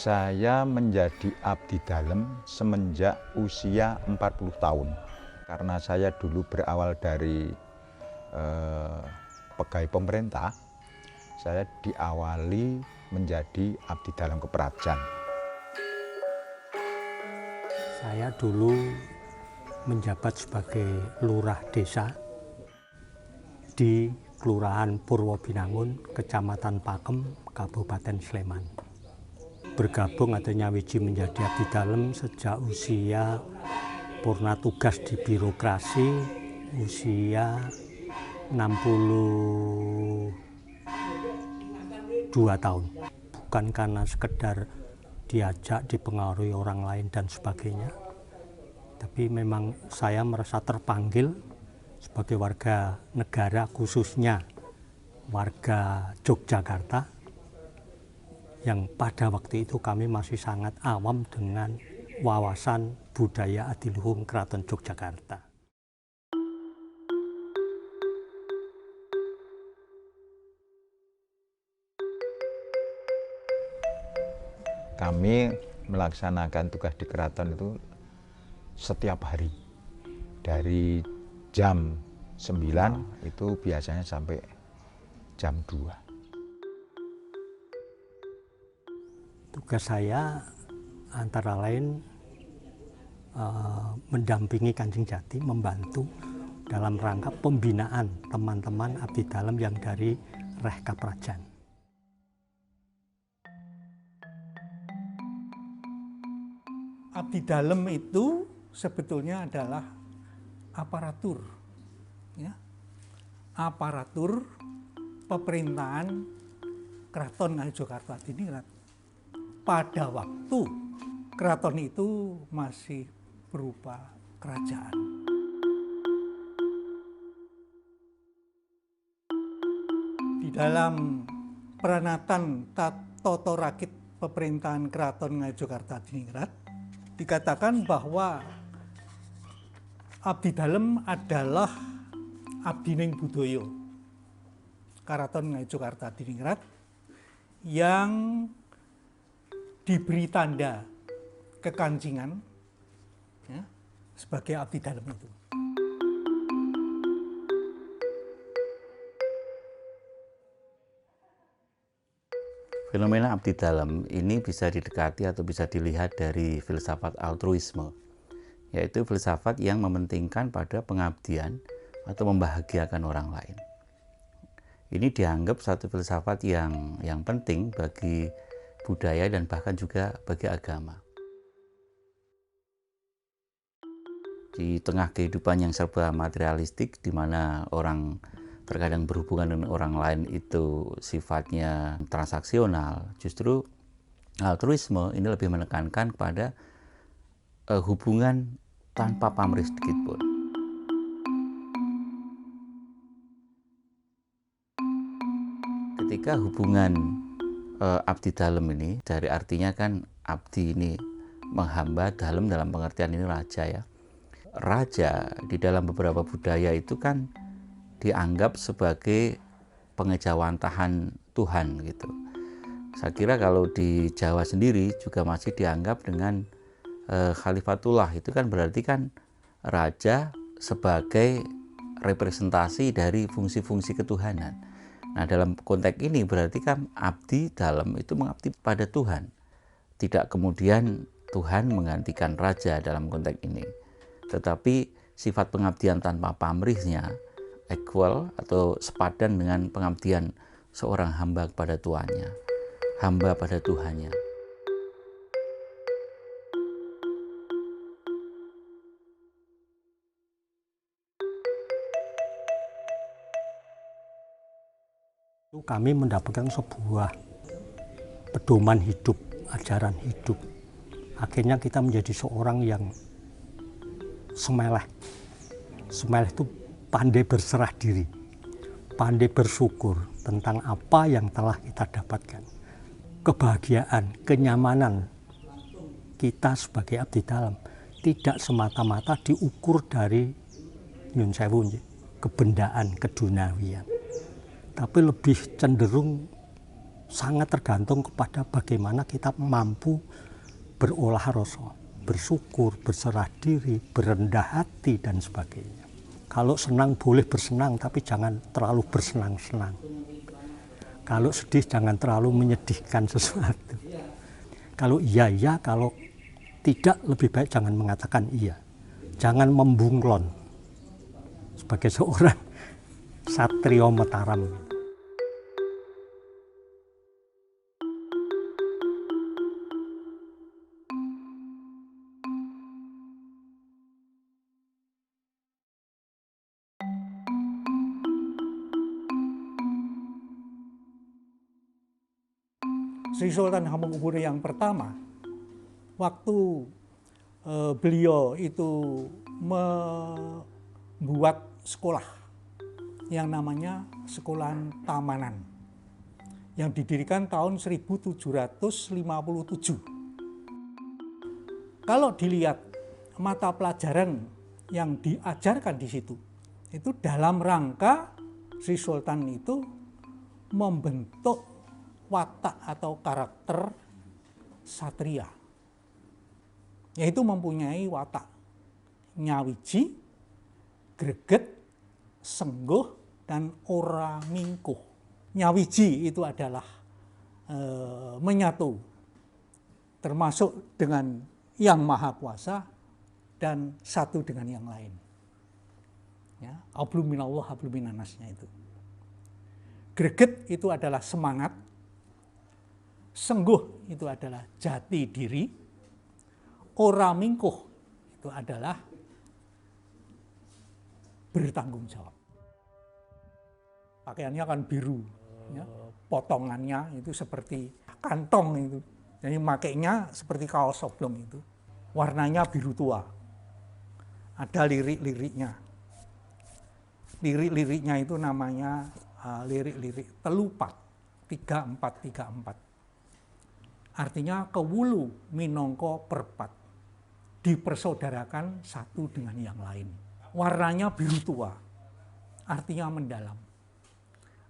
Saya menjadi abdi dalem semenjak usia 40 tahun. Karena saya dulu berawal dari pegawai pemerintah, saya diawali menjadi abdi dalem Keperajan. Saya dulu menjabat sebagai lurah desa di Kelurahan Purwobinangun, Kecamatan Pakem, Kabupaten Sleman. Bergabung atau nyawiji menjadi abdi dalem sejak usia purna tugas di birokrasi usia 62 tahun. Bukan karena sekedar diajak, dipengaruhi orang lain dan sebagainya, tapi memang saya merasa terpanggil sebagai warga negara, khususnya warga Yogyakarta, yang pada waktu itu kami masih sangat awam dengan wawasan budaya adiluhung Keraton Yogyakarta. Kami melaksanakan tugas di keraton itu setiap hari. Dari jam 9 itu biasanya sampai jam 2. Tugas saya antara lain mendampingi Kanjeng Jati, membantu dalam rangka pembinaan teman-teman abdi dalem yang dari Reh Kaprajan. Abdi dalem itu sebetulnya adalah aparatur, ya, aparatur pemerintahan Keraton Ngayogyakarta Adiningrat. Pada waktu keraton itu masih berupa kerajaan. Di dalam peranatan tata rakit pemerintahan Keraton Ngayogyakarta Adiningrat dikatakan bahwa abdi dalem adalah abdining budaya Keraton Ngayogyakarta Adiningrat yang diberi tanda kekancingan, ya, sebagai abdi dalem itu. Fenomena abdi dalem ini bisa didekati atau bisa dilihat dari filsafat altruisme, yaitu filsafat yang mementingkan pada pengabdian atau membahagiakan orang lain. Ini dianggap satu filsafat yang penting bagi budaya dan bahkan juga bagi agama. Di tengah kehidupan yang serba materialistik, di mana orang terkadang berhubungan dengan orang lain itu sifatnya transaksional, justru altruisme ini lebih menekankan kepada hubungan tanpa pamrih sedikit pun. Ketika hubungan abdi dalem ini, dari artinya kan abdi ini menghamba, dalem dalam pengertian ini raja, ya. Raja di dalam beberapa budaya itu kan dianggap sebagai pengejawantahan Tuhan gitu. Saya kira kalau di Jawa sendiri juga masih dianggap dengan Khalifatullah, itu kan berarti kan raja sebagai representasi dari fungsi-fungsi ketuhanan. Nah, dalam konteks ini berarti kan abdi dalem itu mengabdi pada Tuhan. Tidak kemudian Tuhan menggantikan raja dalam konteks ini. Tetapi sifat pengabdian tanpa pamrihnya equal atau sepadan dengan pengabdian seorang hamba kepada tuannya, hamba pada Tuhannya. Kami mendapatkan sebuah pedoman hidup, ajaran hidup. Akhirnya kita menjadi seorang yang semeleh. Semeleh itu pandai berserah diri, pandai bersyukur tentang apa yang telah kita dapatkan. Kebahagiaan, kenyamanan kita sebagai abdi dalem tidak semata-mata diukur dari nyun sewu, kebendaan, keduniawian, tapi lebih cenderung sangat tergantung kepada bagaimana kita mampu berolah rasa, bersyukur, berserah diri, berendah hati, dan sebagainya. Kalau senang boleh bersenang, tapi jangan terlalu bersenang-senang. Kalau sedih jangan terlalu menyedihkan sesuatu. Kalau iya, iya, kalau tidak lebih baik jangan mengatakan iya. Jangan membunglon sebagai seorang satrio Mataram. Sri Sultan Hamengkubuwono yang pertama, waktu beliau itu membuat sekolah yang namanya Sekolahan Tamanan, yang didirikan tahun 1757. Kalau dilihat mata pelajaran yang diajarkan di situ, itu dalam rangka Sri Sultan itu membentuk watak atau karakter satria, yaitu mempunyai watak nyawiji, greget, sengguh, dan ora mingkuh. Nyawiji itu adalah menyatu, termasuk dengan yang maha kuasa dan satu dengan yang lain. Ya, hablum minallah, hablum minannasnya itu. Greget itu adalah semangat, sengguh itu adalah jati diri, ora mingkuh itu adalah bertanggung jawab. Pakaiannya kan biru, ya. Potongannya itu seperti kantong itu, jadi makainya seperti kaos oblong itu. Warnanya biru tua, ada lirik-liriknya. Lirik-liriknya itu namanya lirik-lirik telupat 3434. Artinya kewulu minongko perpat, dipersaudarakan satu dengan yang lain. Warnanya biru tua, artinya mendalam.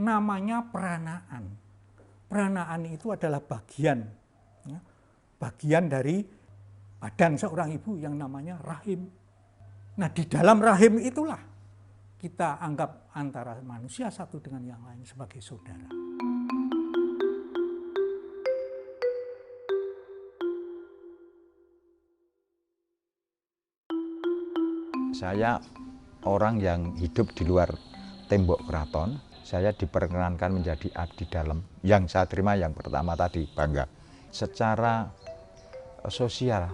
Namanya pranaan. Pranaan itu adalah bagian, ya, bagian dari badan seorang ibu yang namanya rahim. Nah, di dalam rahim itulah kita anggap antara manusia satu dengan yang lain sebagai saudara. Saya orang yang hidup di luar tembok keraton, saya diperkenankan menjadi abdi dalam. Yang saya terima yang pertama tadi, bangga. Secara sosial,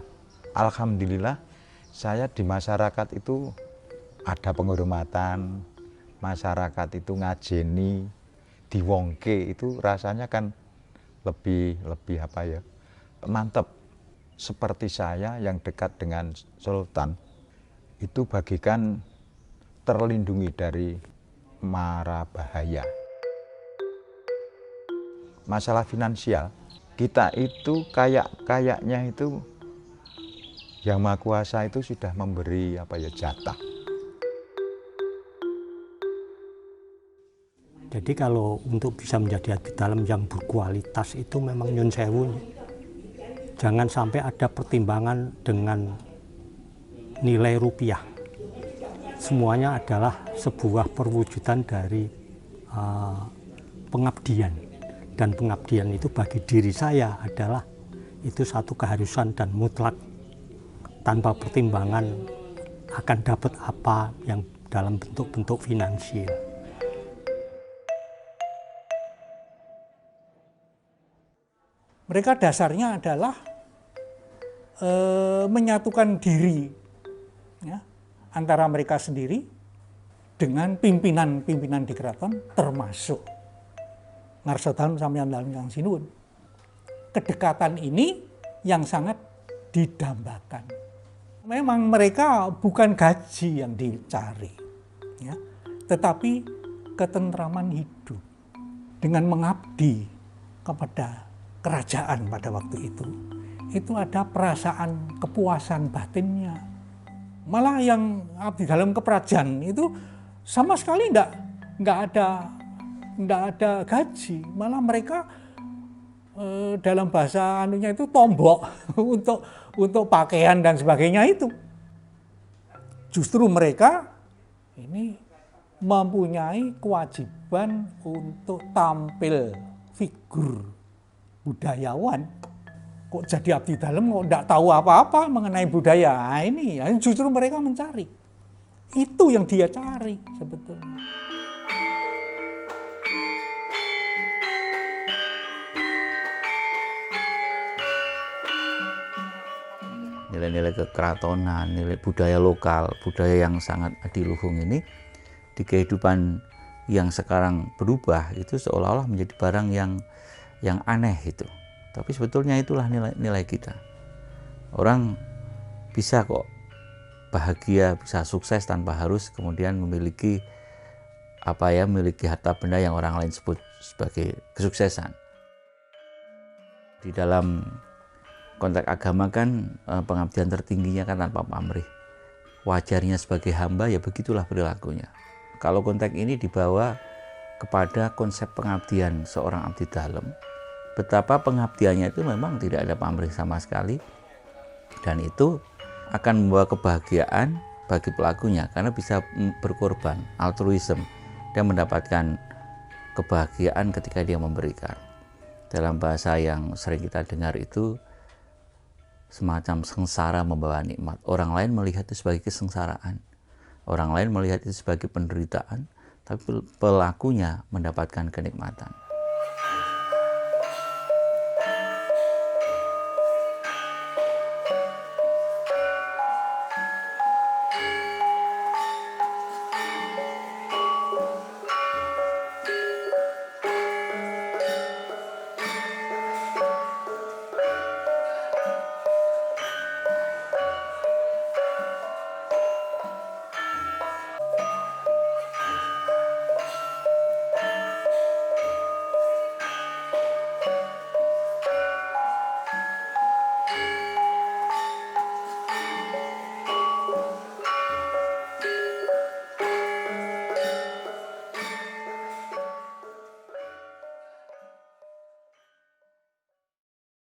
alhamdulillah saya di masyarakat itu ada penghormatan, masyarakat itu ngajeni, diwongke, itu rasanya kan lebih apa ya, mantep. Seperti saya yang dekat dengan Sultan, itu bagikan terlindungi dari mara bahaya. Masalah finansial, kita itu kayaknya itu Yang Maha Kuasa itu sudah memberi jatah. Jadi kalau untuk bisa menjadi abdi dalam yang berkualitas itu memang nyun sewu. Jangan sampai ada pertimbangan dengan nilai rupiah. Semuanya adalah sebuah perwujudan dari pengabdian. Dan pengabdian itu bagi diri saya adalah itu satu keharusan dan mutlak. Tanpa pertimbangan akan dapat apa yang dalam bentuk-bentuk finansial. Mereka dasarnya adalah menyatukan diri, ya, antara mereka sendiri dengan pimpinan-pimpinan di keraton, termasuk Ngarsodan sampeyan Kang Sinuwun. Kedekatan ini yang sangat didambakan. Memang mereka bukan gaji yang dicari, ya, tetapi ketentraman hidup dengan mengabdi kepada kerajaan pada waktu itu ada perasaan kepuasan batinnya. Malah yang abdi dalam keprajan itu sama sekali enggak ada gaji, malah mereka dalam bahasa anunya itu tombok untuk pakaian dan sebagainya itu. Justru mereka ini mempunyai kewajiban untuk tampil figur budayawan. Kok jadi abdi dalam kok tidak tahu apa-apa mengenai budaya? Nah, ini ya, justru mereka mencari. Itu yang dia cari sebetulnya. Nilai-nilai kekeratonan, nilai budaya lokal, budaya yang sangat adiluhung ini di kehidupan yang sekarang berubah itu seolah-olah menjadi barang yang aneh itu. Tapi sebetulnya itulah nilai kita. Orang bisa kok bahagia, bisa sukses tanpa harus kemudian memiliki memiliki harta benda yang orang lain sebut sebagai kesuksesan. Di dalam konteks agama kan pengabdian tertingginya kan tanpa pamrih. Wajarnya sebagai hamba ya begitulah perilakunya. Kalau konteks ini dibawa kepada konsep pengabdian seorang abdi dalam, betapa pengabdiannya itu memang tidak ada pamrih sama sekali, dan itu akan membawa kebahagiaan bagi pelakunya karena bisa berkorban, altruism, dan mendapatkan kebahagiaan ketika dia memberikan. Dalam bahasa yang sering kita dengar itu semacam sengsara membawa nikmat. Orang lain melihat itu sebagai kesengsaraan, orang lain melihat itu sebagai penderitaan, tapi pelakunya mendapatkan kenikmatan.